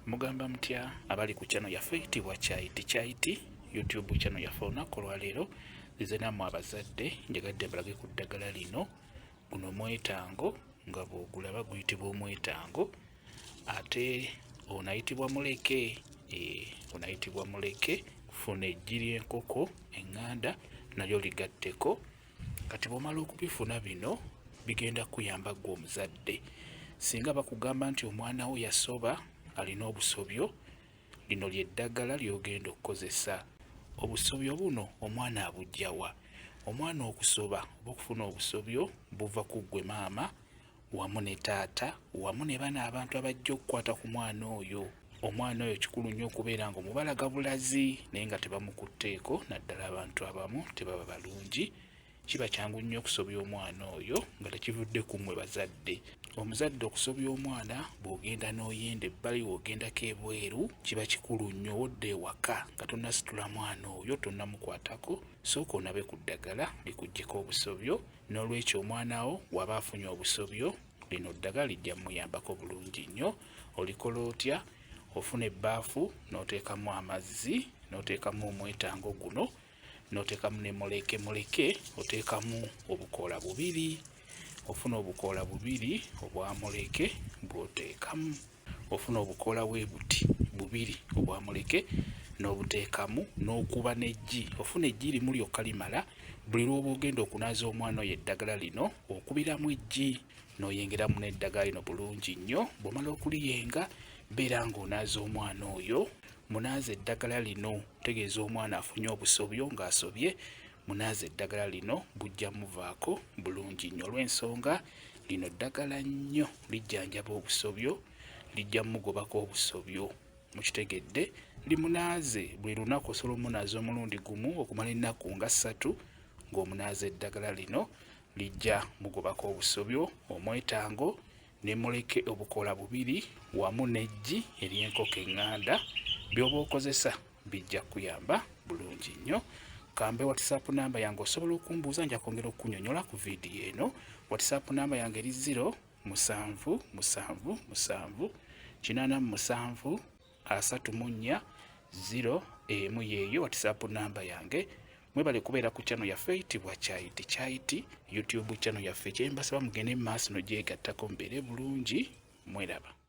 Mugamba mutya abali ku channel yaffe eyitibwa Kyaiti YouTube channel yaffe olunaku olwaleero nzize nammwe abazadde njagadde mbalage ku ddagala lino. Guno mwetango nga bw'ogulaba guyitibwa omwetango, ate onayitibwa muleke. Onayitibwa muleke. Funa eggi ly'enkoko eŋŋanda nalyo ligatteko. Kati bw'omala okubifuna bino bigenda kuyamba ggwe omuzadde. Singa bakugamba nti omwana wo yasoba alina obusobyo, lino ly'eddagala ly'ogenda okukozesa. Obusobyo buno omwana abuggya wa? Omwana okusoba oba okufuna obusobyo buva ku ggwe maama wamu ne taata wamu ne bano abantu abajja okukwata ku mwana oyo. Omwana oyo kikulu nnyo okubeera ng'omubalaga bulazi naye nga tebamukutteeko, naddala abantu abamu tebaba balungi. Kiba kyangu nnyo okusobya omwana oyo nga tekivudde ku mmwe bazadde. Omuzadde okusobya omwana bw'ogenda n'oyenda ebbali, w'ogendako ebweru, kiba kikulu nnyo. Wodda ewaka nga tonnasitula mwana oyo, tonnamukwatako, sooka onabe ku ddagala likuggyeko obusobyo. N'olwekyo omwana wo waba afunye obusobyo, lino ddagala lijja muyambako bulungi nnyo. Olikola otya? Ofuna ebbaafu n'oteekamu amazzi, n'oteekamu omwetango guno, n'oteekamu ne muleke, oteekamu obukoola bubiri. Ofuna obukoola bubiri obwa muleke bw'oteekamu. Ofuna obukoola bwe buti bubiri obwa muleke n'obuteekamu, n'okuba n'eggi. Ofuna eggi limu lyokka limala. Buli lw'oba ogenda okunaaza omwana oyo eddagala lino okubiramu eggi, n'oyengeramu n'eddagala lino bulungi nnyo. Bw'omala okuliyenga beera ng'onaaza omwana oyo. Munaaza eddagala lino, tegeeza omwana afunye obusobyo ng'asobye. Munaaza eddagala lino bujja muvaako bulungi nnyo. Olw'ensonga lino ddagala nnyo lijjanjaba obusobyo, lijja mugobako obusobyo. Mukitegedde? Limunaaze buli lunaku osobola omunaaza omulundi gumu okumala ennaku nga 3 ng'omunaaza eddagala lino, lijja mugobako obusobyo. Omwetango ne muleke obukoola bubiri wamu n'eggi ery'enkoko eŋŋanda by'oba okozesa bijja kuyamba bulungi nnyo. Kambe WhatsApp namba yange osobola okumbuuza, nja kwongera okukunnyonnyola ku vidiyo eno. WhatsApp namba yange eri 077873401 yeeyo WhatsApp namba yange. Mwebale kubeera ku channel yaffe eyitibwa Kyaiti YouTube channel yaffe. Kye mbasaba mugende mu maaso n'ogyegattako mubeere bulungi. Mweraba.